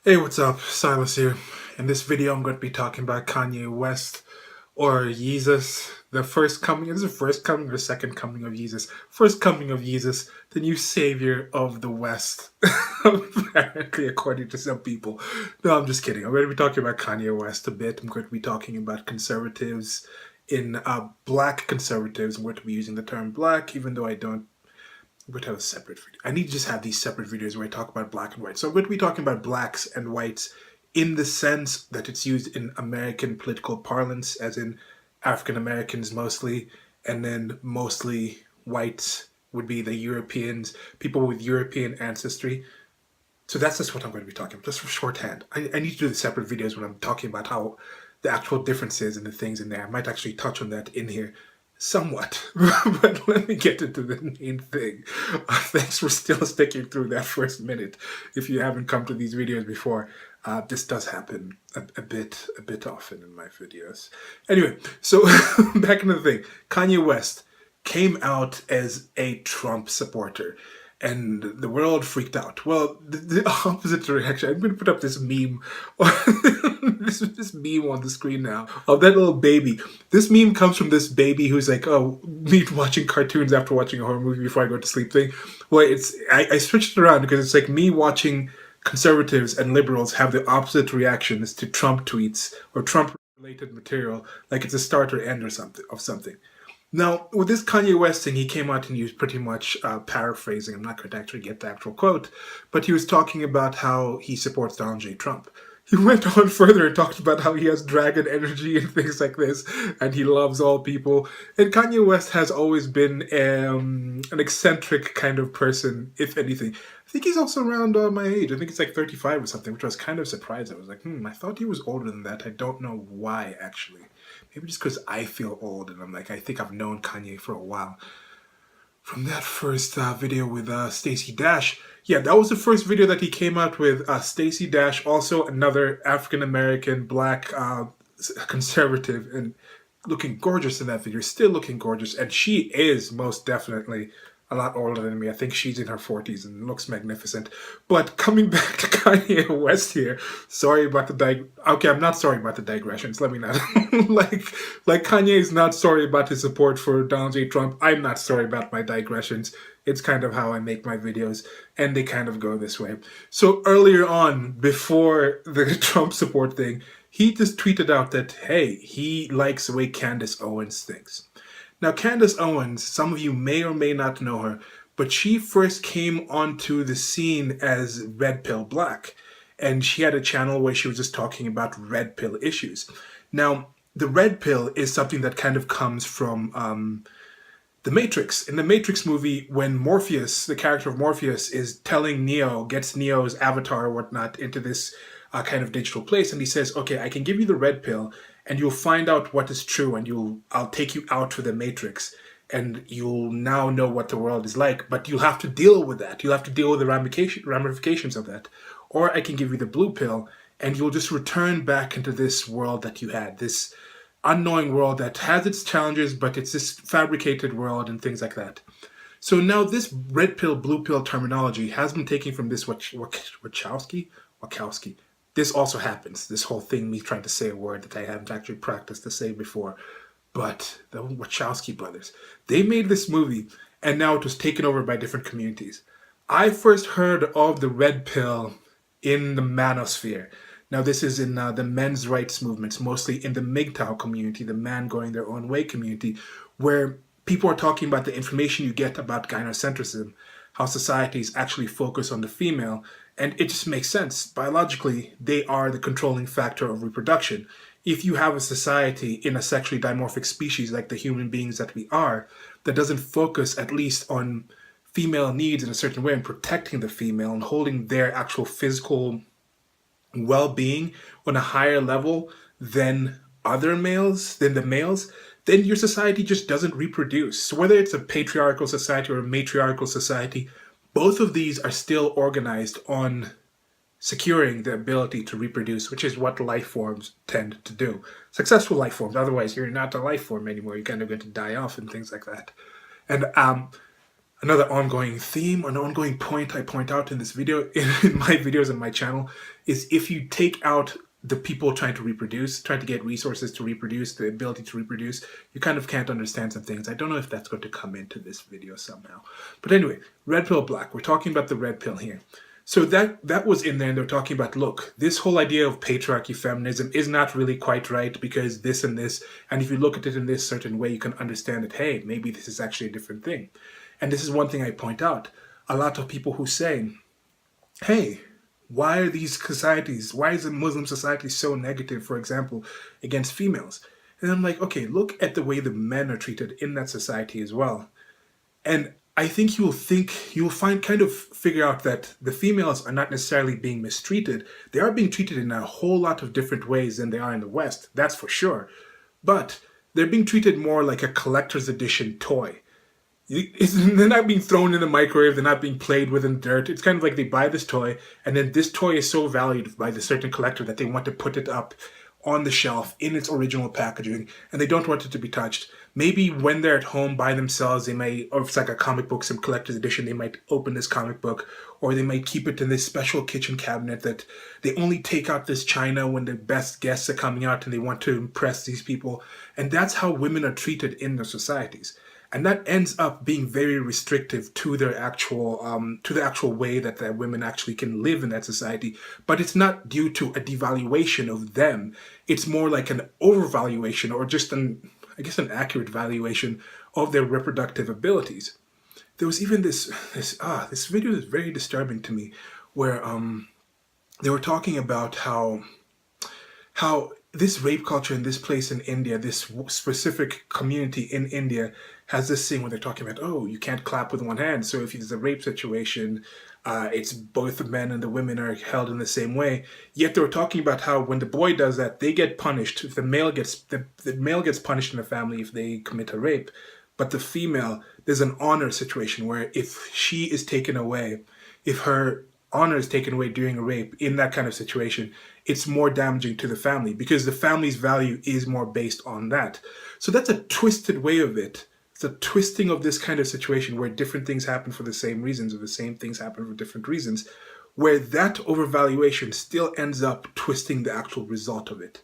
Hey, what's up? Silas here. In this video, I'm going to be talking about Kanye West or Yeezus, the first coming. Is it the first coming or second coming of Yeezus? First coming of Yeezus, the new savior of the West, apparently, according to some people. No, I'm just kidding. I'm going to be talking about Kanye West a bit. I'm going to be talking about conservatives black conservatives. I'm going to be using the term black, even though I don't. I'm going to have a separate video. I need to just have these separate videos where I talk about black and white. So I'm going to be talking about blacks and whites in the sense that it's used in American political parlance, as in African Americans mostly, and then mostly whites would be the Europeans, people with European ancestry. So that's just what I'm going to be talking about, just for shorthand. I need to do the separate videos when I'm talking about how the actual differences and the things in there. I might actually touch on that in here somewhat, but let me get into the main thing. Thanks for still sticking through that first minute. If you haven't come to these videos before, this does happen a bit often in my videos. Anyway, so back into the thing. Kanye West came out as a Trump supporter, and the world freaked out. Well, the opposite direction. I'm going to put up this meme, this meme on the screen now of that little baby. This meme comes from this baby who's like, "Oh, me watching cartoons after watching a horror movie before I go to sleep" thing. Well, I switched it around because it's like me watching conservatives and liberals have the opposite reactions to Trump tweets or Trump related material, like it's a start or end or something. Now, with this Kanye West thing, he came out and he was pretty much paraphrasing. I'm not going to actually get the actual quote, but he was talking about how he supports Donald J. Trump. He went on further and talked about how he has dragon energy and things like this, and he loves all people. And Kanye West has always been an eccentric kind of person, if anything. I think he's also around my age. I think it's like 35 or something, which I was kind of surprised. I was like, I thought he was older than that. I don't know why, actually. Maybe just because I feel old and I'm like, I think I've known Kanye for a while. From that first video with Stacey Dash, yeah, that was the first video that he came out with. Stacey Dash, also another African American black conservative, and looking gorgeous in that video, still looking gorgeous. And she is most definitely a lot older than me. I think she's in her 40s and looks magnificent. But coming back to Kanye West here, sorry about the okay, I'm not sorry about the digressions. Let me not like Kanye is not sorry about his support for Donald J. Trump. I'm not sorry about my digressions. It's kind of how I make my videos, and they kind of go this way. So earlier on, before the Trump support thing, he just tweeted out that, hey, he likes the way Candace Owens thinks. Now, Candace Owens, some of you may or may not know her, but she first came onto the scene as Red Pill Black. And she had a channel where she was just talking about red pill issues. Now, the red pill is something that kind of comes from the Matrix. In the Matrix movie, when Morpheus, the character of Morpheus, is telling Neo, gets Neo's avatar or whatnot into this kind of digital place, and he says, okay, I can give you the red pill, and you'll find out what is true, and I'll take you out to the Matrix, and you'll now know what the world is like, but you'll have to deal with that. You'll have to deal with the ramifications of that. Or I can give you the blue pill, and you'll just return back into this world that you had, this unknowing world that has its challenges, but it's this fabricated world and things like that. So now this red pill, blue pill terminology has been taken from this Wachowski. This also happens. This whole thing, me trying to say a word that I haven't actually practiced to say before. But the Wachowski brothers, they made this movie, and now it was taken over by different communities. I first heard of the red pill in the manosphere. Now, this is in the men's rights movements, mostly in the MGTOW community, the man going their own way community, where people are talking about the information you get about gynocentrism, how societies actually focus on the female, and it just makes sense. Biologically, they are the controlling factor of reproduction. If you have a society in a sexually dimorphic species like the human beings that we are, that doesn't focus at least on female needs in a certain way and protecting the female and holding their actual physical well-being on a higher level than other males, than the males, then your society just doesn't reproduce. So whether it's a patriarchal society or a matriarchal society, both of these are still organized on securing the ability to reproduce, which is what life forms tend to do. Successful life forms, otherwise you're not a life form anymore. You're kind of going to die off and things like that. And Another ongoing theme, an ongoing point I point out in this video, in my videos on my channel, is if you take out the people trying to reproduce, trying to get resources to reproduce, the ability to reproduce, you kind of can't understand some things. I don't know if that's going to come into this video somehow. But anyway, red pill, black. We're talking about the red pill here. So that was in there, and they're talking about, look, this whole idea of patriarchy, feminism is not really quite right because this and this, and if you look at it in this certain way, you can understand that, hey, maybe this is actually a different thing. And this is one thing I point out. A lot of people who say, hey, why are these societies, why is the Muslim society so negative, for example, against females? And I'm like, okay, look at the way the men are treated in that society as well. And I think you'll find, kind of figure out that the females are not necessarily being mistreated. They are being treated in a whole lot of different ways than they are in the West, that's for sure. But they're being treated more like a collector's edition toy. They're not being thrown in the microwave. They're not being played with in dirt. It's kind of like they buy this toy, and then this toy is so valued by the certain collector that they want to put it up on the shelf in its original packaging, and they don't want it to be touched. Maybe when they're at home by themselves, they may, or if it's like a comic book, some collector's edition, they might open this comic book, or they might keep it in this special kitchen cabinet that they only take out this china when the best guests are coming out and they want to impress these people. And that's how women are treated in their societies. And that ends up being very restrictive to their to the actual way that the women actually can live in that society. But it's not due to a devaluation of them. It's more like an overvaluation, or just I guess an accurate valuation of their reproductive abilities. There was even this video is very disturbing to me, where they were talking about how this rape culture in this place in India, this specific community in India, has this thing where they're talking about, oh, you can't clap with one hand. So if it's a rape situation, it's both the men and the women are held in the same way. Yet they were talking about how when the boy does that, they get punished. If the male gets punished in the family if they commit a rape, but the female, there's an honor situation where if she is taken away, if her honor is taken away during a rape in that kind of situation, it's more damaging to the family because the family's value is more based on that. So that's a twisted way of it. It's a twisting of this kind of situation where different things happen for the same reasons, or the same things happen for different reasons, where that overvaluation still ends up twisting the actual result of it.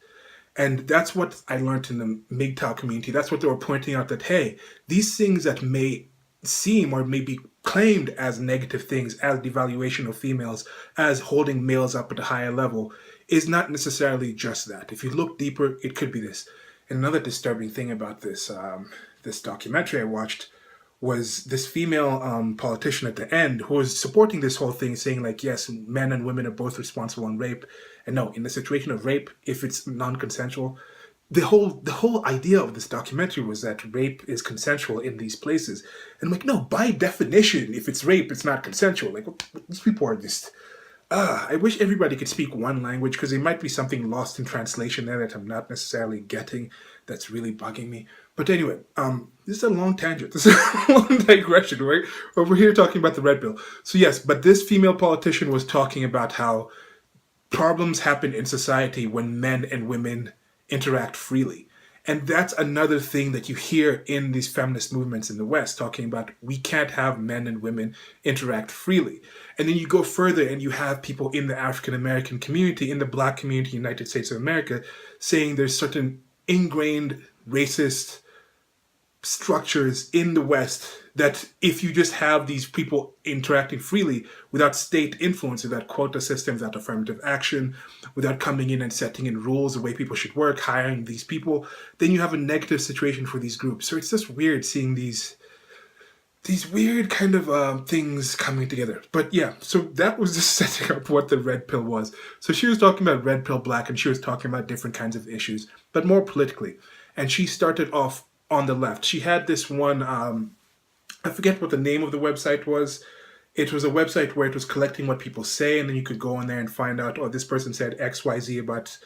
And that's what I learned in the MGTOW community. That's what they were pointing out, that, hey, these things that may seem or may be claimed as negative things, as devaluation of females, as holding males up at a higher level, is not necessarily just that. If you look deeper, it could be this. And another disturbing thing about this this documentary I watched was this female politician at the end who was supporting this whole thing, saying like, yes, men and women are both responsible in rape. And no, in the situation of rape, if it's non-consensual, the whole idea of this documentary was that rape is consensual in these places. And I'm like, no, by definition, if it's rape, it's not consensual. Like, these people are just... I wish everybody could speak one language, because there might be something lost in translation there that I'm not necessarily getting that's really bugging me. But anyway, this is a long tangent. This is a long digression, right? But we're here talking about the red pill. So yes, but this female politician was talking about how problems happen in society when men and women interact freely. And that's another thing that you hear in these feminist movements in the West, talking about we can't have men and women interact freely. And then you go further and you have people in the African American community, in the Black community, United States of America, saying there's certain ingrained racist structures in the West that if you just have these people interacting freely without state influence, without quota systems, without affirmative action, without coming in and setting in rules the way people should work, hiring these people, then you have a negative situation for these groups. So it's just weird seeing these weird kind of things coming together. But yeah, so that was just setting up what the red pill was. So she was talking about red pill, black, and she was talking about different kinds of issues, but more politically. And she started off on the left. She had this one, I forget what the name of the website was. It was a website where it was collecting what people say, and then you could go in there and find out, oh, this person said XYZ about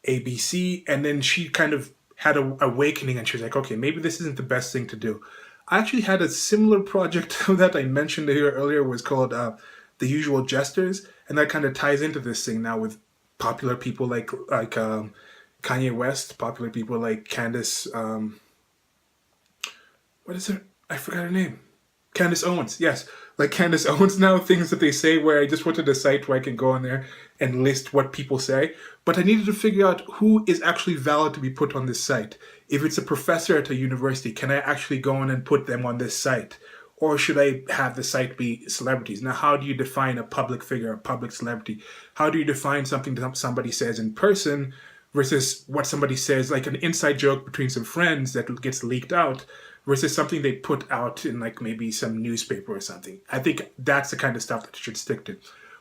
ABC, and then she kind of had an awakening, and she was like, okay, maybe this isn't the best thing to do. I actually had a similar project that I mentioned here earlier, was called The Usual Jesters, and that kind of ties into this thing now with popular people like Kanye West, popular people like Candace, what is her? I forgot her name. Candace Owens, yes. Like Candace Owens now, things that they say where I just wanted a site where I can go on there and list what people say. But I needed to figure out who is actually valid to be put on this site. If it's a professor at a university, can I actually go on and put them on this site? Or should I have the site be celebrities? Now, how do you define a public figure, a public celebrity? How do you define something that somebody says in person versus what somebody says, like an inside joke between some friends that gets leaked out, versus something they put out in like maybe some newspaper or something? I think that's the kind of stuff that you should stick to.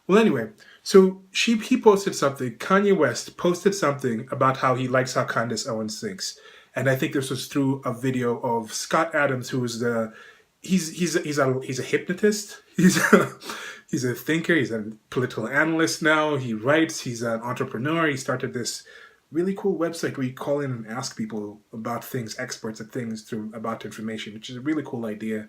Well, anyway, so he posted something. Kanye West posted something about how he likes how Candace Owens thinks, and I think this was through a video of Scott Adams, who is the he's a hypnotist. He's a thinker. He's a political analyst now. He writes. He's an entrepreneur. He started this really cool website where you call in and ask people about things, experts at things, about information, which is a really cool idea.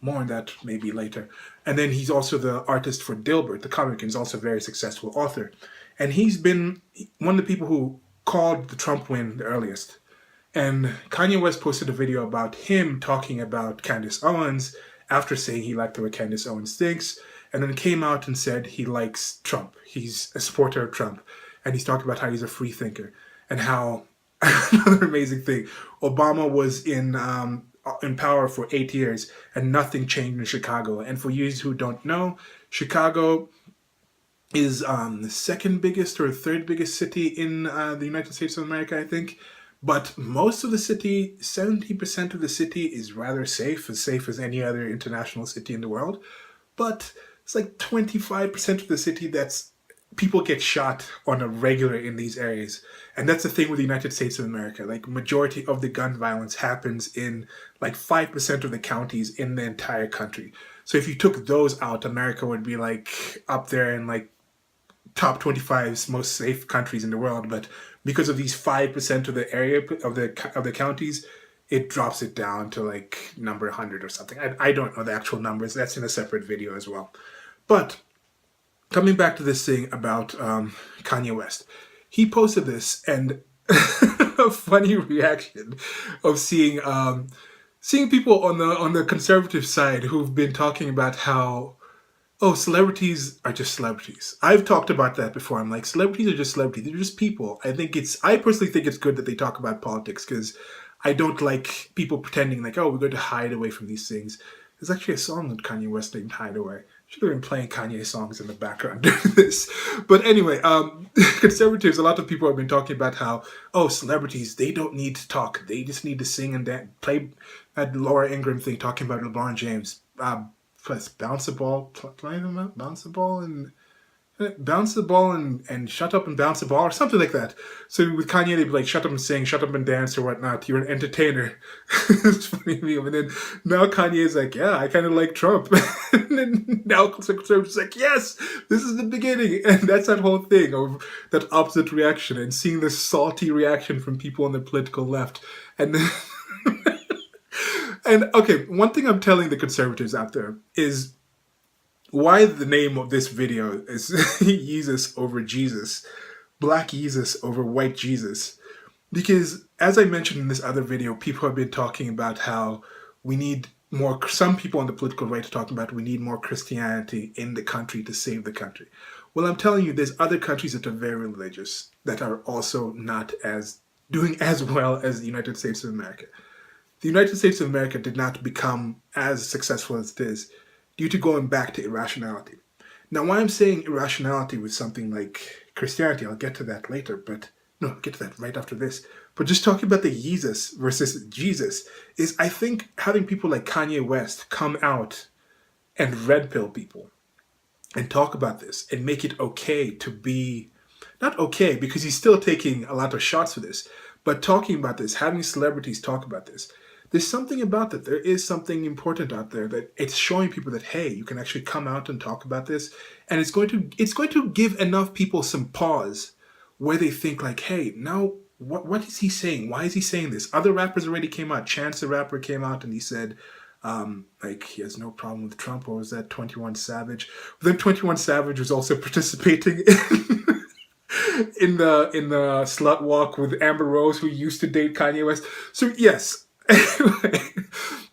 More on that maybe later. And then he's also the artist for Dilbert, the comic, and he's also a very successful author. And he's been one of the people who called the Trump win the earliest. And Kanye West posted a video about him talking about Candace Owens after saying he liked the way Candace Owens thinks, and then came out and said he likes Trump. He's a supporter of Trump. And he's talking about how he's a free thinker and how, another amazing thing, Obama was in power for 8 years and nothing changed in Chicago. And for you who don't know, Chicago is the second biggest or third biggest city in the United States of America, I think. But most of the city, 70% of the city is rather safe as any other international city in the world. But it's like 25% of the city that's people get shot on a regular in these areas. And that's the thing with the United States of America. Like, majority of the gun violence happens in like 5% of the counties in the entire country. So if you took those out, America would be like up there in like top 25 most safe countries in the world. But because of these 5% of the area of the counties, it drops it down to like number 100 or something. I don't know the actual numbers. That's in a separate video as well. But coming back to this thing about Kanye West, he posted this, and a funny reaction of seeing people on the conservative side who've been talking about how, oh, celebrities are just celebrities. I've talked about that before. I'm like, celebrities are just celebrities. They're just people. I personally think it's good that they talk about politics, because I don't like people pretending like, oh, we're going to hide away from these things. There's actually a song that Kanye West named Hide Away. Should have been playing Kanye songs in the background during this. But anyway, conservatives, a lot of people have been talking about how, oh, celebrities, they don't need to talk. They just need to sing and dance. Play that Laura Ingraham thing talking about LeBron James. Bounce the ball, bounce the ball, and shut up and bounce the ball, or something like that. So with Kanye, they'd be like, shut up and sing, shut up and dance, or whatnot. You're an entertainer. It's funny to me. And then now Kanye is like, yeah, I kind of like Trump. And then now conservatives like, yes, this is the beginning. And that's that whole thing of that opposite reaction and seeing the salty reaction from people on the political left. And then and okay, one thing I'm telling the conservatives out there is why the name of this video is Yeezus over Jesus, Black Yeezus over White Jesus. Because as I mentioned in this other video, people have been talking about how we need more, some people on the political right are talking about we need more Christianity in the country to save the country. Well, I'm telling you, there's other countries that are very religious that are also not doing as well as the United States of America. The United States of America did not become as successful as it is due to going back to irrationality. Now, why I'm saying irrationality with something like Christianity, I'll get to that later, but no, I'll get to that right after this. But just talking about the Yeezus versus Jesus is, I think, having people like Kanye West come out and red pill people and talk about this and make it okay to be, not okay, because he's still taking a lot of shots for this, but talking about this, having celebrities talk about this. There's something about that. There is something important out there that it's showing people that, hey, you can actually come out and talk about this. And it's going to give enough people some pause where they think like, hey, now what is he saying? Why is he saying this? Other rappers already came out. Chance the Rapper came out and he said, like, he has no problem with Trump. Or was that 21 Savage? But then 21 Savage was also participating in the slut walk with Amber Rose, who used to date Kanye West. So yes, Anyway,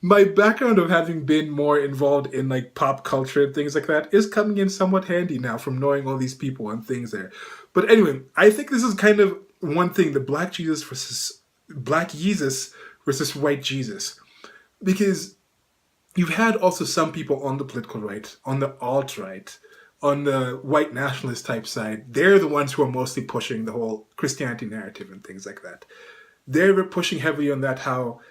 my background of having been more involved in like pop culture and things like that is coming in somewhat handy now from knowing all these people and things there. But anyway, I think this is kind of one thing: the Black Jesus versus white Jesus, because you've had also some people on the political right, on the alt right, on the white nationalist type side. They're the ones who are mostly pushing the whole Christianity narrative and things like that. They're pushing heavily on that, how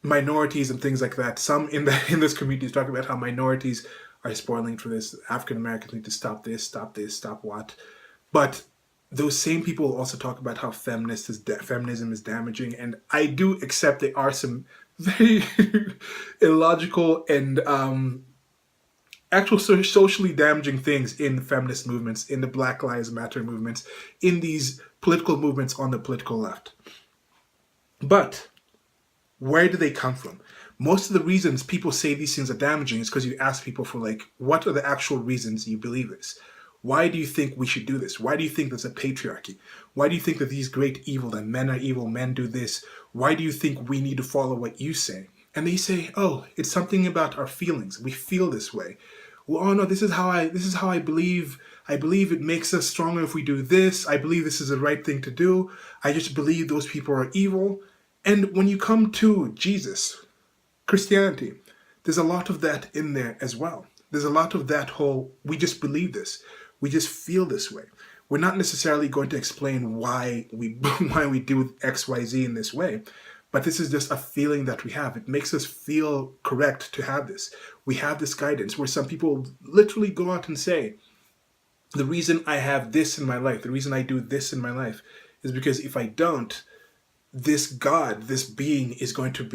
minorities and things like that. Some in this community is talking about how minorities are spoiling for this. African Americans need to stop this, stop what. But those same people also talk about how feminism is damaging, and I do accept there are some very illogical and actual socially damaging things in feminist movements, in the Black Lives Matter movements, in these political movements on the political left. But where do they come from? Most of the reasons people say these things are damaging is because you ask people for like, what are the actual reasons you believe this? Why do you think we should do this? Why do you think there's a patriarchy? Why do you think that these great evil, that men are evil, men do this? Why do you think we need to follow what you say? And they say, oh, it's something about our feelings. We feel this way. Well, oh no, this is how I believe. I believe it makes us stronger if we do this. I believe this is the right thing to do. I just believe those people are evil. And when you come to Jesus, Christianity, there's a lot of that in there as well. There's a lot of that whole, we just believe this. We just feel this way. We're not necessarily going to explain why we why we do X, Y, Z in this way, but this is just a feeling that we have. It makes us feel correct to have this. We have this guidance where some people literally go out and say, the reason I have this in my life, the reason I do this in my life is because if I don't, this God, this being is going to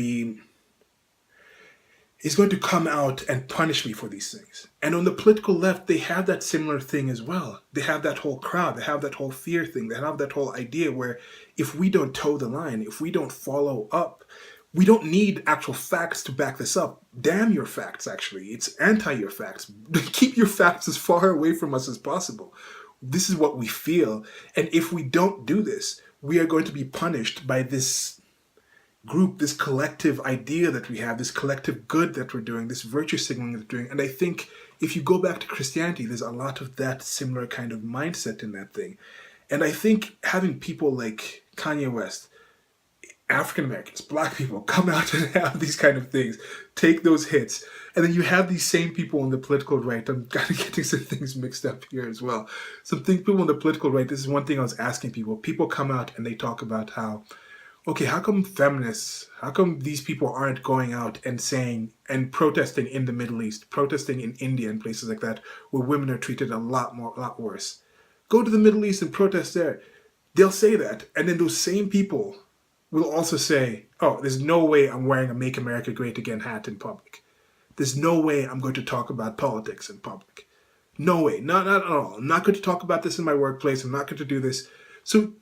come out and punish me for these things. And on the political left, they have that similar thing as well. They have that whole crowd, they have that whole fear thing, they have that whole idea where if we don't toe the line, if we don't follow up, we don't need actual facts to back this up. Damn your facts, actually. It's anti your facts. Keep your facts as far away from us as possible. This is what we feel. And if we don't do this, we are going to be punished by this group, this collective idea that we have, this collective good that we're doing, this virtue signaling that we're doing. And I think if you go back to Christianity, there's a lot of that similar kind of mindset in that thing. And I think having people like Kanye West, African Americans, Black people come out and have these kind of things, take those hits, and then you have these same people on the political right. I'm kind of getting some things mixed up here as well. People on the political right, this is one thing I was asking people. People come out and they talk about how, okay, how come feminists, how come these people aren't going out and saying and protesting in the Middle East, protesting in India and places like that, where women are treated a lot worse? Go to the Middle East and protest there. They'll say that, and then those same people will also say, oh, there's no way I'm wearing a Make America Great Again hat in public. There's no way I'm going to talk about politics in public. No way, not at all. I'm not going to talk about this in my workplace. I'm not going to do this. So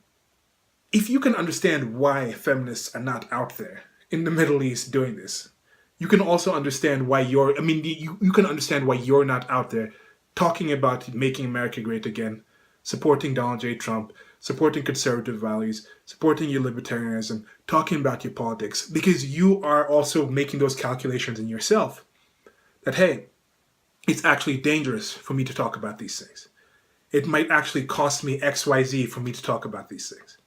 if you can understand why feminists are not out there in the Middle East doing this, you can also understand why you can understand why you're not out there talking about making America great again, supporting Donald J. Trump, supporting conservative values, supporting your libertarianism, talking about your politics, because you are also making those calculations in yourself that, hey, it's actually dangerous for me to talk about these things. It might actually cost me XYZ for me to talk about these things.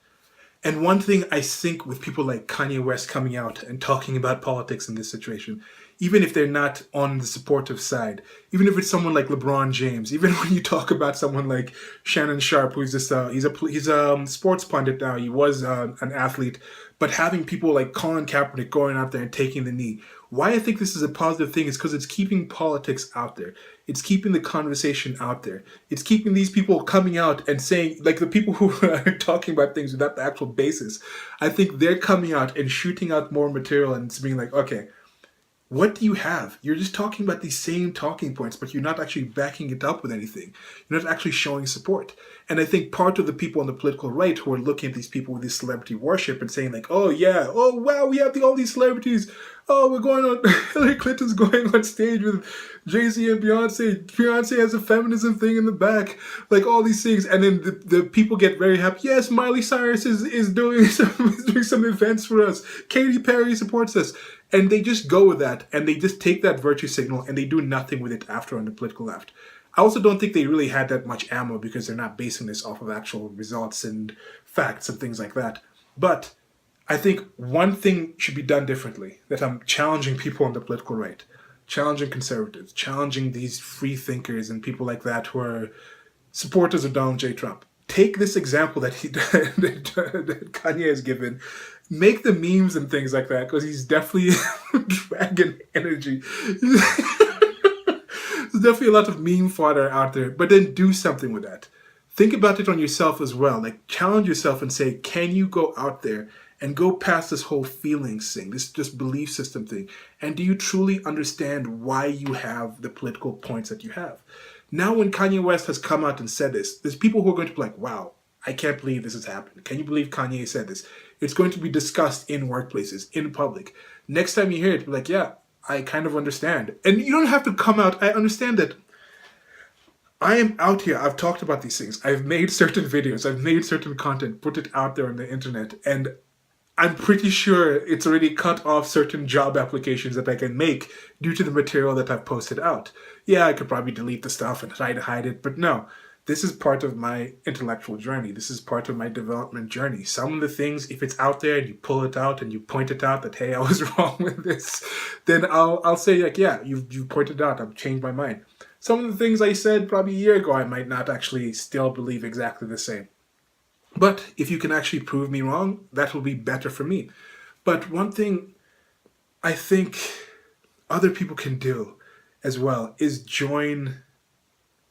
And one thing I think with people like Kanye West coming out and talking about politics in this situation, even if they're not on the supportive side, even if it's someone like LeBron James, even when you talk about someone like Shannon Sharp, who's just he's a sports pundit now, he was an athlete, but having people like Colin Kaepernick going out there and taking the knee, why I think this is a positive thing is because it's keeping politics out there. It's keeping the conversation out there. It's keeping these people coming out and saying, like the people who are talking about things without the actual basis, I think they're coming out and shooting out more material and it's being like, okay, what do you have? You're just talking about these same talking points, but you're not actually backing it up with anything. You're not actually showing support. And I think part of the people on the political right who are looking at these people with this celebrity worship and saying like, oh yeah, oh wow, we have all these celebrities. Oh, we're going on, Hillary Clinton's going on stage with Jay-Z and Beyonce. Beyonce has a feminism thing in the back, like all these things, and then the people get very happy. Yes, Miley Cyrus is doing some events for us. Katy Perry supports us, and they just go with that, and they just take that virtue signal, and they do nothing with it after on the political left. I also don't think they really had that much ammo because they're not basing this off of actual results and facts and things like that. But I think one thing should be done differently, that I'm challenging people on the political right, challenging conservatives, challenging these free thinkers and people like that who are supporters of Donald J. Trump. Take this example that that Kanye has given, make the memes and things like that, because he's definitely dragon energy. There's definitely a lot of meme fodder out there, but then do something with that. Think about it on yourself as well. Like, challenge yourself and say, can you go out there and go past this whole feelings thing, this just belief system thing? And do you truly understand why you have the political points that you have? Now, when Kanye West has come out and said this, there's people who are going to be like, wow, I can't believe this has happened. Can you believe Kanye said this? It's going to be discussed in workplaces, in public. Next time you hear it, be like, yeah, I kind of understand. And you don't have to come out. I understand that I am out here. I've talked about these things. I've made certain videos. I've made certain content, put it out there on the internet. And I'm pretty sure it's already cut off certain job applications that I can make due to the material that I've posted out. Yeah, I could probably delete the stuff and try to hide it, but no. This is part of my intellectual journey. This is part of my development journey. Some of the things, if it's out there and you pull it out and you point it out that, hey, I was wrong with this, then I'll say, like, yeah, you've pointed out, I've changed my mind. Some of the things I said probably a year ago, I might not actually still believe exactly the same. But if you can actually prove me wrong, that will be better for me. But one thing I think other people can do as well is join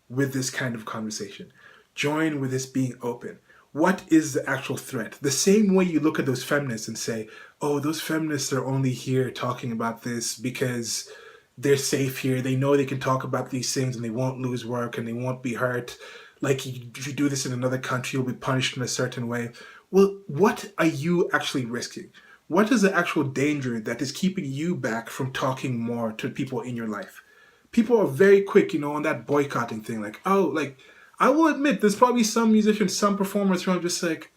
with this kind of conversation. Join with this being open. What is the actual threat? The same way you look at those feminists and say, oh, those feminists are only here talking about this because they're safe here. They know they can talk about these things and they won't lose work and they won't be hurt. Like, if you do this in another country, you'll be punished in a certain way. Well, what are you actually risking? What is the actual danger that is keeping you back from talking more to people in your life? People are very quick, on that boycotting thing. Like, oh, like, I will admit, there's probably some musicians, some performers who I'm just like,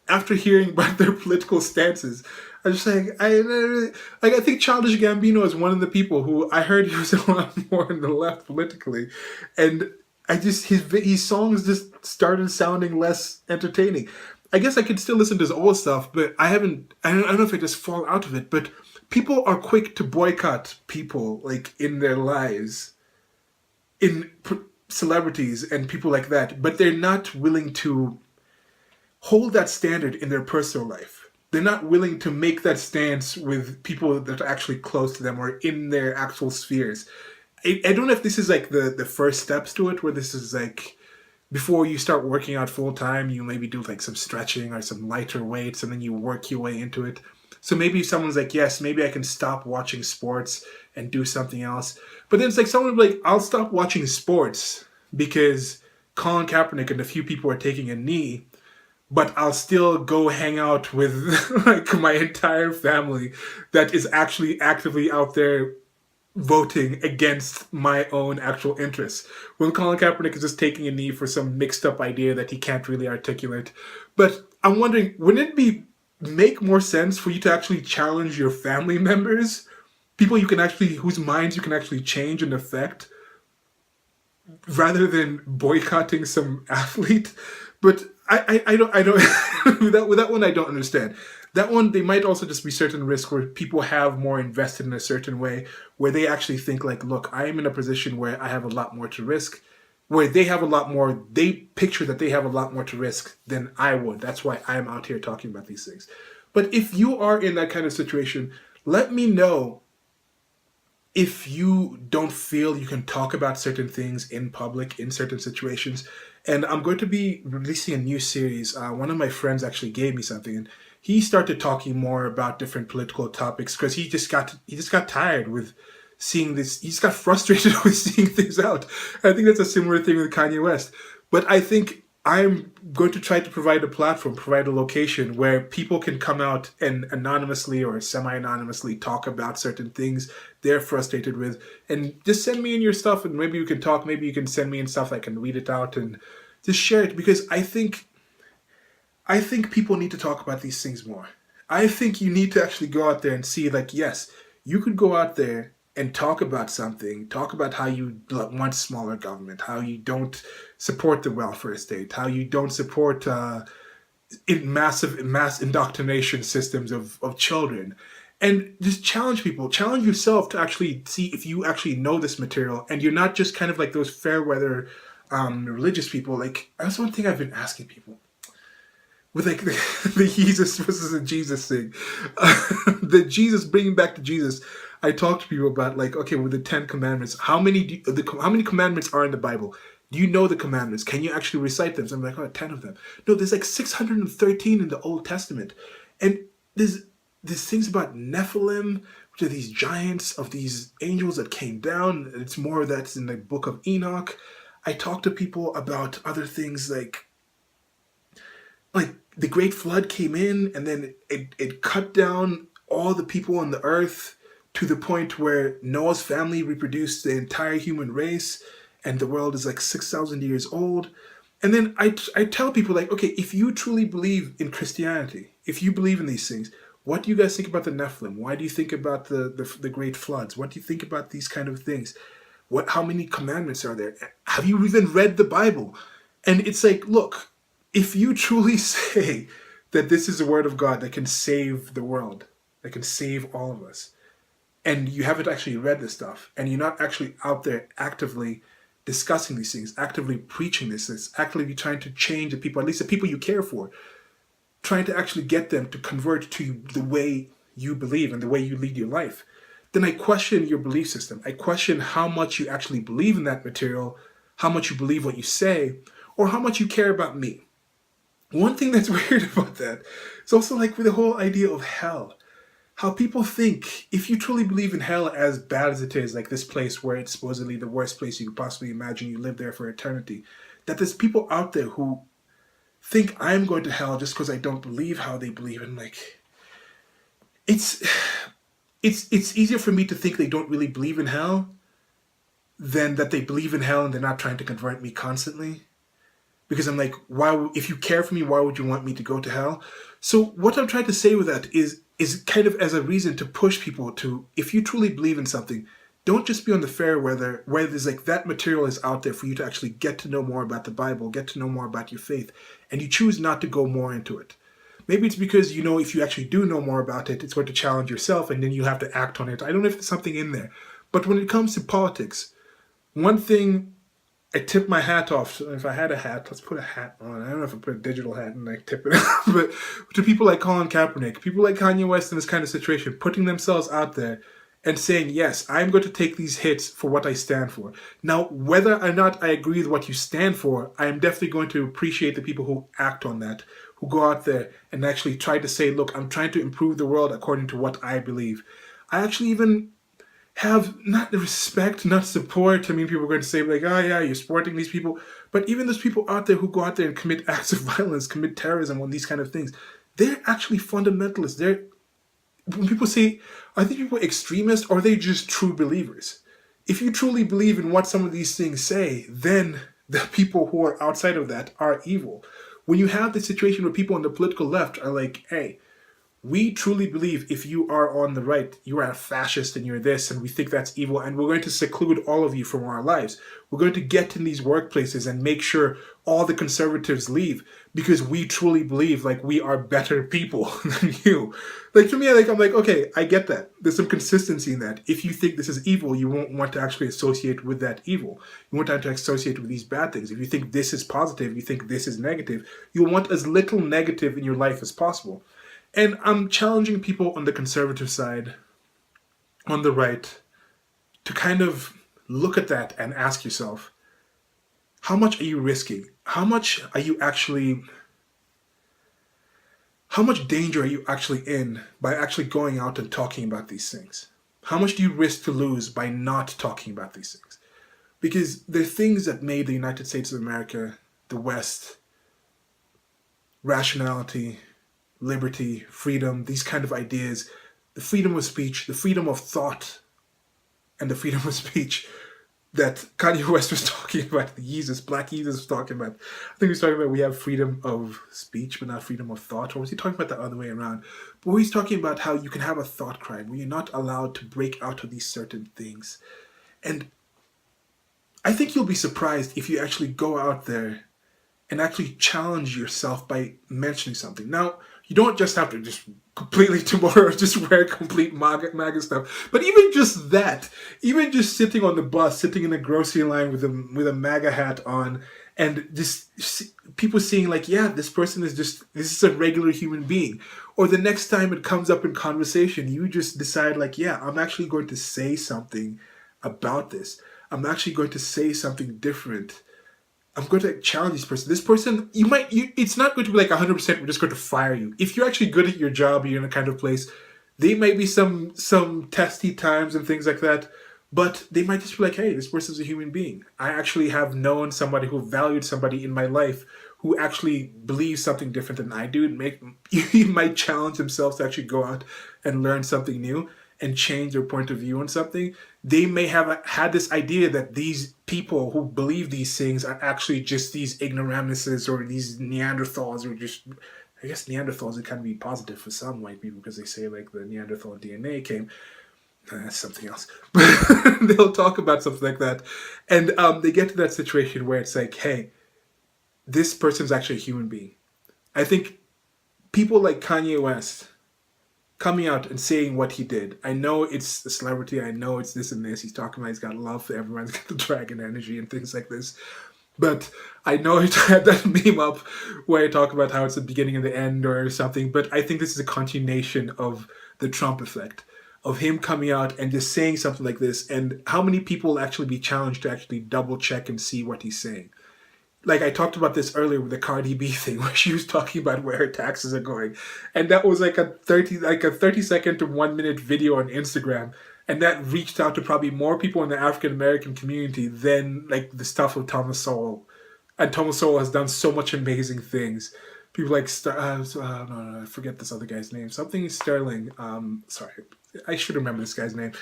after hearing about their political stances, I'm just like, I think Childish Gambino is one of the people who I heard he was a lot more on the left politically, and his songs just started sounding less entertaining. I guess I could still listen to his old stuff, but I don't know if I just fall out of it, but people are quick to boycott people, like, in their lives, celebrities and people like that, but they're not willing to hold that standard in their personal life. They're not willing to make that stance with people that are actually close to them or in their actual spheres. I don't know if this is like the first steps to it, where this is like, before you start working out full time, you maybe do like some stretching or some lighter weights and then you work your way into it. So maybe if someone's like, yes, maybe I can stop watching sports and do something else. But then it's like someone will be like, I'll stop watching sports because Colin Kaepernick and a few people are taking a knee, but I'll still go hang out with like my entire family that is actually actively out there voting against my own actual interests. When Colin Kaepernick is just taking a knee for some mixed up idea that he can't really articulate. But I'm wondering, wouldn't it make more sense for you to actually challenge your family members, people whose minds you can actually change and affect, rather than boycotting some athlete? But I don't with that one I don't understand. That one, they might also just be certain risks where people have more invested in a certain way, where they actually think like, look, I am in a position where I have a lot more to risk, where they have a lot more, they picture that they have a lot more to risk than I would. That's why I'm out here talking about these things. But if you are in that kind of situation, let me know if you don't feel you can talk about certain things in public, in certain situations. And I'm going to be releasing a new series. One of my friends actually gave me something, and he started talking more about different political topics because he just got tired with seeing this. He just got frustrated with seeing things out. I think that's a similar thing with Kanye West. But I think I'm going to try to provide a platform, provide a location where people can come out and anonymously or semi-anonymously talk about certain things they're frustrated with, and just send me in your stuff, and maybe you can talk. Maybe you can send me in stuff. I can read it out and just share it, because I think people need to talk about these things more. I think you need to actually go out there and see, like, yes, you could go out there and talk about something, talk about how you want smaller government, how you don't support the welfare state, how you don't support mass indoctrination systems of children. And just challenge people, challenge yourself to actually see if you actually know this material, and you're not just kind of like those fair weather religious people. Like, that's one thing I've been asking people with, like, the Yeezus versus the Jesus thing. The Jesus, bringing back to Jesus, I talk to people about, like, okay, with the 10 commandments, how many commandments are in the Bible? Do you know the commandments? Can you actually recite them? So I'm like, oh, 10 of them. No, there's like 613 in the Old Testament. And there's things about Nephilim, which are these giants of these angels that came down. It's more of that's in the book of Enoch. I talk to people about other things like the Great Flood came in, and then it cut down all the people on the earth to the point where Noah's family reproduced the entire human race, and the world is like 6,000 years old. And then I tell people, like, okay, if you truly believe in Christianity, if you believe in these things, what do you guys think about the Nephilim? Why do you think about the Great Floods? What do you think about these kind of things? How many commandments are there? Have you even read the Bible? And it's like, look, if you truly say that this is the word of God that can save the world, that can save all of us, and you haven't actually read this stuff, and you're not actually out there actively discussing these things, actively preaching this, actively trying to change the people, at least the people you care for, trying to actually get them to convert to the way you believe and the way you lead your life, then I question your belief system. I question how much you actually believe in that material, how much you believe what you say, or how much you care about me. One thing that's weird about that is also, like, with the whole idea of hell. How people think, if you truly believe in hell as bad as it is, like this place where it's supposedly the worst place you could possibly imagine, you live there for eternity, that there's people out there who think I'm going to hell just because I don't believe how they believe. And, like, it's easier for me to think they don't really believe in hell than that they believe in hell and they're not trying to convert me constantly. Because I'm like, why? If you care for me, why would you want me to go to hell? So what I'm trying to say with that is kind of as a reason to push people to, if you truly believe in something, don't just be on the fair weather where there's like that material is out there for you to actually get to know more about the Bible, get to know more about your faith, and you choose not to go more into it. Maybe it's because, you know, if you actually do know more about it, it's going to challenge yourself, and then you have to act on it. I don't know if there's something in there. But when it comes to politics, one thing I tip my hat off. So if I had a hat, let's put a hat on. I don't know if I put a digital hat and like tip it off, but to people like Colin Kaepernick, people like Kanye West in this kind of situation, putting themselves out there and saying, yes, I'm going to take these hits for what I stand for. Now, whether or not I agree with what you stand for, I am definitely going to appreciate the people who act on that, who go out there and actually try to say, look, I'm trying to improve the world according to what I believe. I actually even have not the respect, not support. I mean, people are going to say, like, oh yeah, you're supporting these people. But even those people out there who go out there and commit acts of violence, commit terrorism on these kind of things, they're actually fundamentalists. When people say, are these people extremists, or are they just true believers? If you truly believe in what some of these things say, then the people who are outside of that are evil. When you have the situation where people on the political left are like, hey, we truly believe if you are on the right, you are a fascist and you're this, and we think that's evil, and we're going to seclude all of you from our lives. We're going to get in these workplaces and make sure all the conservatives leave because we truly believe, like, we are better people than you. Like, to me, like, I'm like, okay, I get that. There's some consistency in that. If you think this is evil, you won't want to actually associate with that evil. You won't want to associate with these bad things. If you think this is positive, you think this is negative, you want as little negative in your life as possible. And I'm challenging people on the conservative side, on the right, to kind of look at that and ask yourself, how much are you risking? How much danger are you actually in by actually going out and talking about these things? How much do you risk to lose by not talking about these things? Because they're things that made the United States of America, the West, rationality, liberty, freedom, these kind of ideas, the freedom of speech, the freedom of thought, and the freedom of speech that Kanye West was talking about, the Yeezus, Black Yeezus was talking about. I think he was talking about we have freedom of speech, but not freedom of thought. Or was he talking about the other way around? But he's talking about how you can have a thought crime where you're not allowed to break out of these certain things. And I think you'll be surprised if you actually go out there and actually challenge yourself by mentioning something. Now, you don't just have to just completely tomorrow just wear complete MAGA stuff, but even just that, even just sitting on the bus, sitting in a grocery line with a MAGA hat on, and just people seeing like, yeah, this person is this is a regular human being. Or the next time it comes up in conversation, you just decide like, yeah, I'm actually going to say something about this. I'm actually going to say something different. I'm going to challenge this person. This person, it's not going to be like 100% we're just going to fire you. If you're actually good at your job, you're in a kind of place, they might be some testy times and things like that, but they might just be like, hey, this person's a human being. I actually have known somebody who valued somebody in my life who actually believes something different than I do. He might challenge themselves to actually go out and learn something new and change their point of view on something. They may have had this idea that these people who believe these things are actually just these ignoramuses or these Neanderthals, or just, I guess Neanderthals would kind of be positive for some white people because they say like the Neanderthal DNA came. That's something else. They'll talk about something like that. And they get to that situation where it's like, hey, this person's actually a human being. I think people like Kanye West coming out and saying what he did. I know it's a celebrity. I know it's this and this. He's talking about he's got love for everyone. He's got the dragon energy and things like this. But I know he had that meme up where I talk about how it's the beginning and the end or something. But I think this is a continuation of the Trump effect, of him coming out and just saying something like this. And how many people will actually be challenged to actually double check and see what he's saying? Like I talked about this earlier with the Cardi B thing, where she was talking about where her taxes are going, and that was like a 30-second to 1 minute video on Instagram, and that reached out to probably more people in the African American community than like the stuff of Thomas Sowell. And Thomas Sowell has done so much amazing things. People like no, I forget this other guy's name. Something Sterling. Sorry, I should remember this guy's name.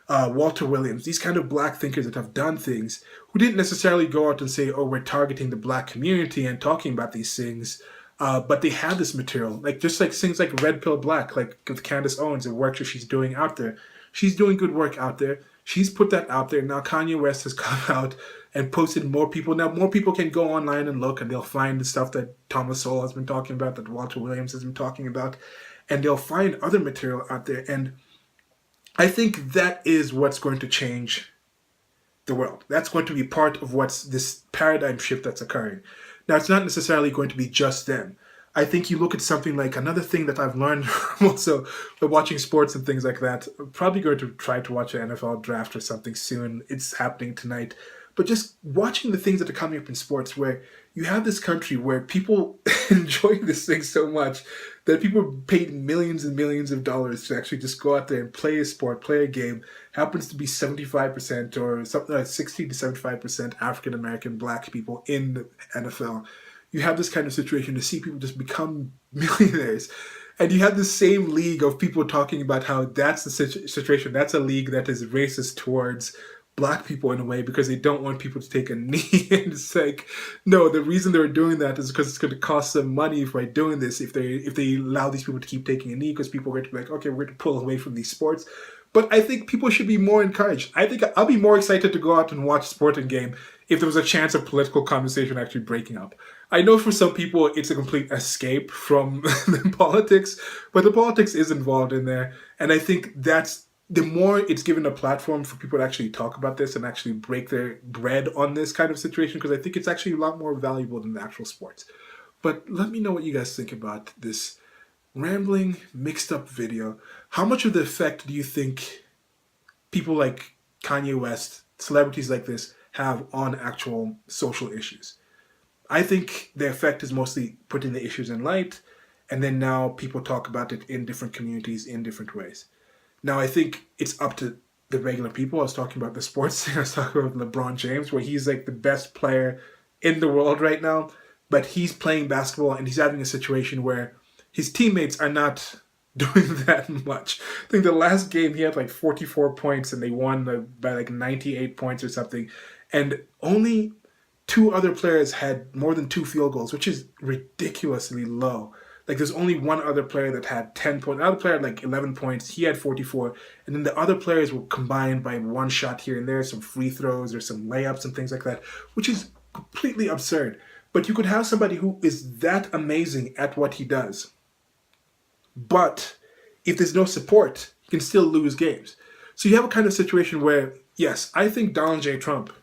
Walter Williams, these kind of black thinkers that have done things, who didn't necessarily go out and say, oh, we're targeting the black community and talking about these things, but they had this material, like just like things like Red Pill Black, like with Candace Owens, the work that she's doing out there. She's doing good work out there. She's put that out there. Now Kanye West has come out and posted more people. Now more people can go online and look, and they'll find the stuff that Thomas Sowell has been talking about, that Walter Williams has been talking about, and they'll find other material out there. And I think that is what's going to change the world. That's going to be part of what's this paradigm shift that's occurring. Now, it's not necessarily going to be just them. I think you look at something like another thing that I've learned also by watching sports and things like that. I'm probably going to try to watch an NFL draft or something soon. It's happening tonight. But just watching the things that are coming up in sports, where you have this country where people enjoy this thing so much that people paid millions and millions of dollars to actually just go out there and play a sport, play a game. Happens to be 75% or something like 60 to 75% African American black people in the NFL. You have this kind of situation to see people just become millionaires. And you have the same league of people talking about how that's the situation. That's a league that is racist towards black people in a way because they don't want people to take a knee. And it's like, no, the reason they're doing that is because it's going to cost them money by doing this if they allow these people to keep taking a knee, because people are going to be like, okay, we're going to pull away from these sports. But I think people should be more encouraged. I think I'll be more excited to go out and watch a sporting game if there was a chance of political conversation actually breaking up. I know for some people it's a complete escape from the politics, but the politics is involved in there. And I think that's the more it's given a platform for people to actually talk about this and actually break their bread on this kind of situation, because I think it's actually a lot more valuable than the actual sports. But let me know what you guys think about this rambling, mixed up video. How much of the effect do you think people like Kanye West, celebrities like this, have on actual social issues? I think the effect is mostly putting the issues in light, and then now people talk about it in different communities in different ways. Now, I think it's up to the regular people. I was talking about the sports thing. I was talking about LeBron James, where he's like the best player in the world right now. but he's playing basketball and he's having a situation where his teammates are not doing that much. I think the last game he had like 44 points and they won by like 98 points or something. And only two other players had more than 2 field goals, which is ridiculously low. Like there's only one other player that had 10 points. Another player had like 11 points. He had 44. And then the other players were combined by one shot here and there, some free throws or some layups and things like that, which is completely absurd. But you could have somebody who is that amazing at what he does. But if there's no support, he can still lose games. So you have a kind of situation where, yes, I think Donald J. Trump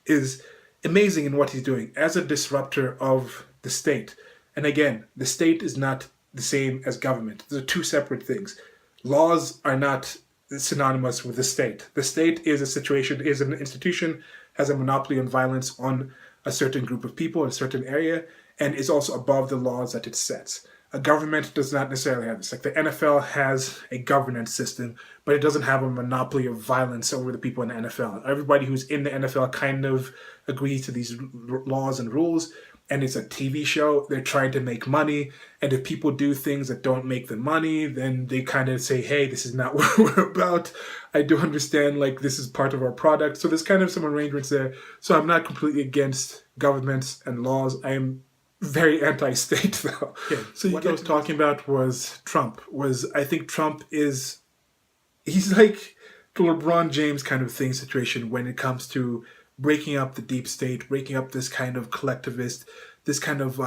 is amazing in what he's doing as a disruptor of the state. And again, the state is not the same as government. Those are two separate things. Laws are not synonymous with the state. The state is a situation, is an institution, has a monopoly on violence on a certain group of people in a certain area, and is also above the laws that it sets. A government does not necessarily have this. Like the NFL has a governance system, but it doesn't have a monopoly of violence over the people in the NFL. Everybody who's in the NFL kind of agrees to these laws and rules, and it's a TV show. They're trying to make money, and if people do things that don't make them money, then they kind of say, hey, this is not what we're about. I do understand, like, this is part of our product. So there's kind of some arrangements there. So I'm not completely against governments and laws. I am very anti-state, though. Yeah. So what I was talking about was Trump. I think Trump is, he's like the LeBron James kind of thing situation when it comes to breaking up the deep state, breaking up this kind of collectivist, this kind of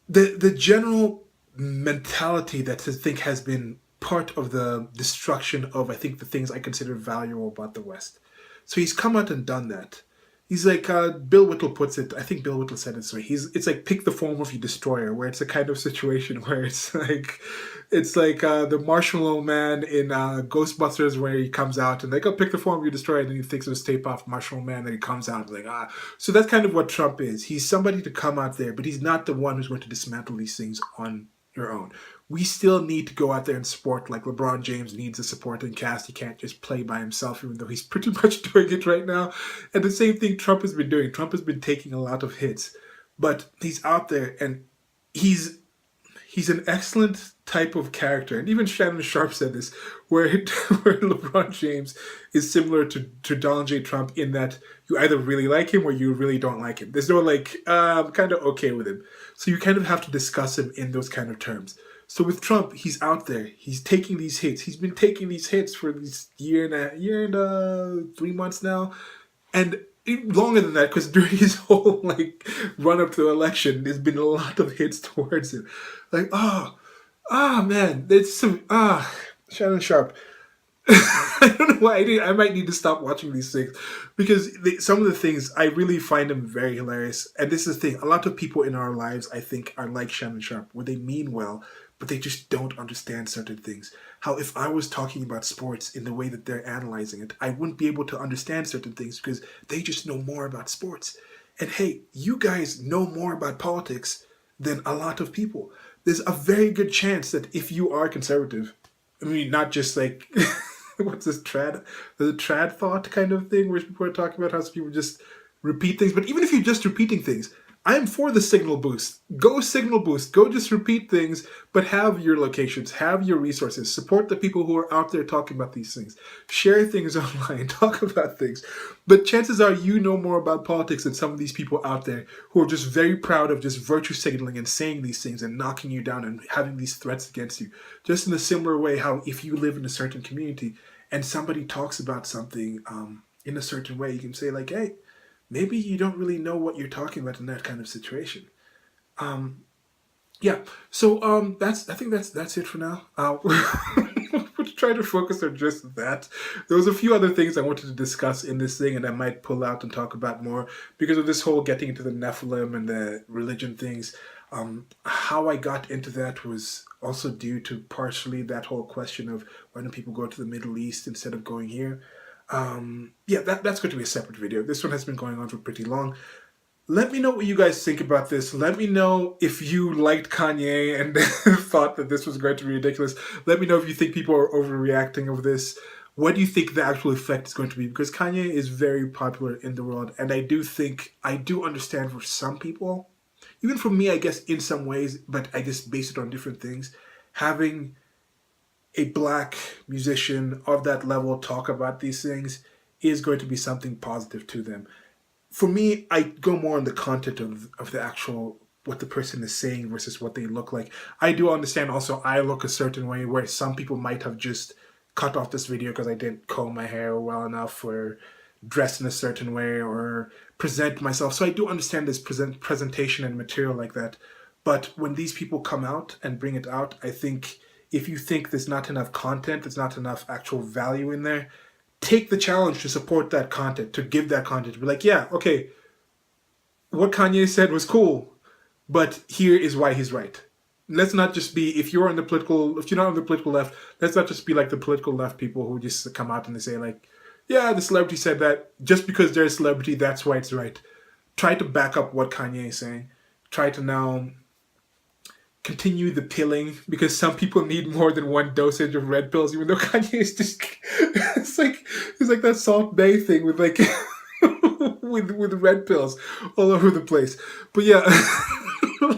the general mentality that I think has been part of the destruction of, I think, the things I consider valuable about the West. So he's come out and done that. He's like, Bill Whittle puts it, I think Bill Whittle said it this way, it's like pick the form of your destroyer, where it's a kind of situation where it's like the Marshmallow Man in Ghostbusters, where he comes out and like, oh, pick the form of your destroyer, and then he takes his tape off Marshmallow Man, and he comes out like, ah. So that's kind of what Trump is. He's somebody to come out there, but he's not the one who's going to dismantle these things on your own. We still need to go out there and support, like LeBron James needs a supporting cast. He can't just play by himself, even though he's pretty much doing it right now. And the same thing Trump has been doing. Trump has been taking a lot of hits, but he's out there and he's an excellent type of character. And even Shannon Sharp said this, where LeBron James is similar to Donald J. Trump in that you either really like him or you really don't like him. There's no like, I'm kind of okay with him. So you kind of have to discuss him in those kind of terms. So with Trump, he's out there. He's taking these hits. He's been taking these hits for this year and 3 months now. And longer than that, because during his whole like run up to the election, there's been a lot of hits towards him. Like, man, there's some Shannon Sharp. I don't know why I might need to stop watching these things, because some of the things I really find them very hilarious. And this is the thing: a lot of people in our lives, I think, are like Shannon Sharp, where they mean well, but they just don't understand certain things. How if I was talking about sports in the way that they're analyzing it, I wouldn't be able to understand certain things because they just know more about sports. And hey, you guys know more about politics than a lot of people. There's a very good chance that if you are conservative, I mean, not just like, what's this the trad thought kind of thing where people are talking about how some people just repeat things. But even if you're just repeating things, I'm for the signal boost. Go signal boost. Go just repeat things, but have your locations, have your resources. Support the people who are out there talking about these things. Share things online. Talk about things. But chances are you know more about politics than some of these people out there who are just very proud of just virtue signaling and saying these things and knocking you down and having these threats against you. Just in a similar way how if you live in a certain community and somebody talks about something in a certain way, you can say like, hey, maybe you don't really know what you're talking about in that kind of situation. Yeah. So I think that's it for now. We'll try to focus on just that. There was a few other things I wanted to discuss in this thing, and I might pull out and talk about more because of this whole getting into the Nephilim and the religion things. How I got into that was also due to partially that whole question of why do people go to the Middle East instead of going here. Yeah, that's going to be a separate video. This one has been going on for pretty long. Let me know what you guys think about this. Let me know if you liked Kanye and thought that this was going to be ridiculous. Let me know if you think people are overreacting of this. what do you think the actual effect is going to be? Because Kanye is very popular in the world, and I do understand for some people, even for me, I guess in some ways, but I just base it on different things. Having a black musician of that level talk about these things is going to be something positive to them. For me, I go more on the content of the actual what the person is saying versus what they look like. I do understand also I look a certain way where some people might have just cut off this video because I didn't comb my hair well enough or dress in a certain way or present myself. So I do understand this presentation and material like that. But when these people come out and bring it out, I think if you think there's not enough content, there's not enough actual value in there, take the challenge to support that content, to give that content, to be like, yeah, okay, what Kanye said was cool, but here is why he's right. Let's not just be, if you're not on the political left, let's not just be like the political left people who just come out and they say like, yeah, the celebrity said that, just because they're a celebrity, that's why it's right. Try to back up what Kanye is saying. Try to now continue the pilling, because some people need more than one dosage of red pills, even though Kanye is just it's like that Salt Bay thing with like with red pills all over the place. But yeah,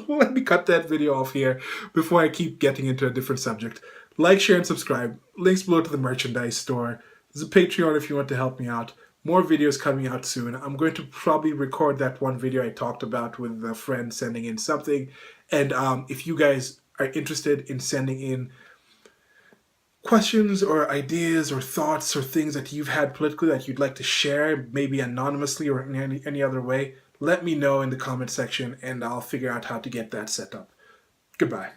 let me cut that video off here before I keep getting into a different subject. Like, share, and subscribe. Links below to the merchandise store. There's a Patreon if you want to help me out. More videos coming out soon. I'm going to probably record that one video I talked about with a friend sending in something. And if you guys are interested in sending in questions or ideas or thoughts or things that you've had politically that you'd like to share, maybe anonymously or in any other way, let me know in the comment section and I'll figure out how to get that set up. Goodbye.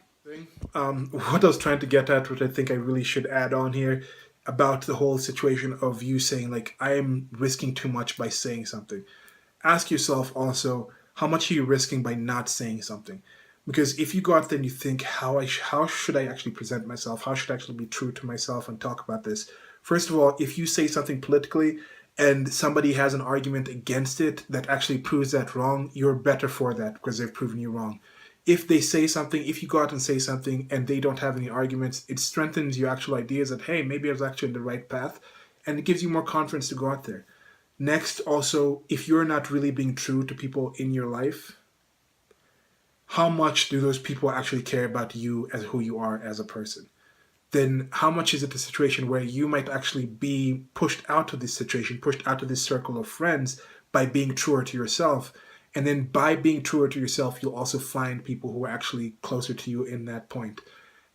What I was trying to get at, which I think I really should add on here, about the whole situation of you saying like, I am risking too much by saying something. Ask yourself also, how much are you risking by not saying something? Because if you go out there and you think, how should I actually present myself? How should I actually be true to myself and talk about this? First of all, if you say something politically and somebody has an argument against it that actually proves that wrong, you're better for that because they've proven you wrong. If they say something, if you go out and say something and they don't have any arguments, it strengthens your actual ideas that, hey, maybe I was actually in the right path, and it gives you more confidence to go out there. Next, also, if you're not really being true to people in your life, how much do those people actually care about you as who you are as a person? Then how much is it a situation where you might actually be pushed out of this situation, pushed out of this circle of friends by being truer to yourself? And then by being truer to yourself, you'll also find people who are actually closer to you in that point.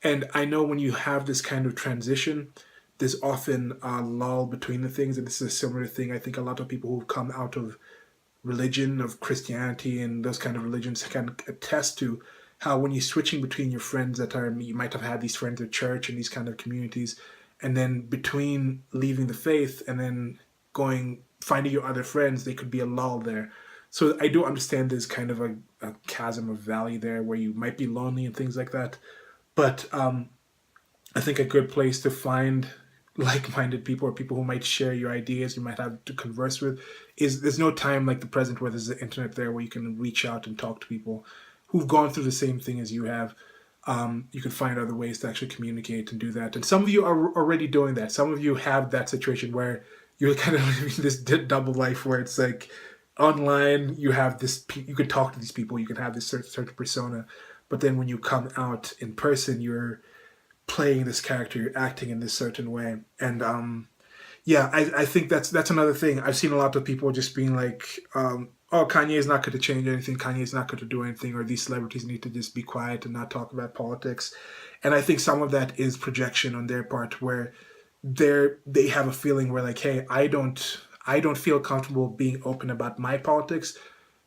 And I know when you have this kind of transition, there's often a lull between the things. And this is a similar thing. I think a lot of people who've come out of religion, of Christianity and those kind of religions can attest to how when you're switching between your friends that are, you might have had these friends at church and these kind of communities, and then between leaving the faith and then finding your other friends, there could be a lull there. So I do understand there's kind of a chasm of valley there where you might be lonely and things like that. But I think a good place to find like-minded people or people who might share your ideas, you might have to converse with, is there's no time like the present where there's the internet there where you can reach out and talk to people who've gone through the same thing as you have. You can find other ways to actually communicate and do that. And some of you are already doing that. Some of you have that situation where you're kind of living this double life where it's like online, you have this, you can talk to these people, you can have this certain persona, but then when you come out in person, you're playing this character, you're acting in this certain way. And yeah, I think that's another thing. I've seen a lot of people just being like, oh, Kanye is not going to change anything, Kanye is not going to do anything, or these celebrities need to just be quiet and not talk about politics. And I think some of that is projection on their part, where they have a feeling where like, hey, I don't feel comfortable being open about my politics.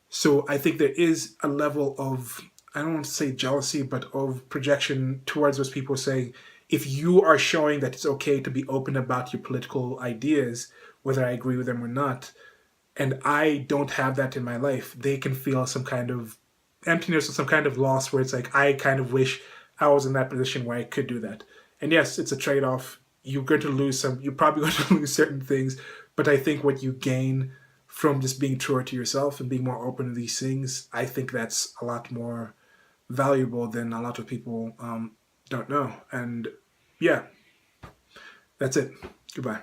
So I think there is a level of, I don't want to say jealousy, but of projection towards those people saying, if you are showing that it's okay to be open about your political ideas, whether I agree with them or not, and I don't have that in my life, they can feel some kind of emptiness or some kind of loss where it's like, I kind of wish I was in that position where I could do that. And yes, it's a trade-off. You're going to lose you're probably going to lose certain things, but I think what you gain from just being truer to yourself and being more open to these things, I think that's a lot more valuable than a lot of people don't know. And yeah, that's it. Goodbye.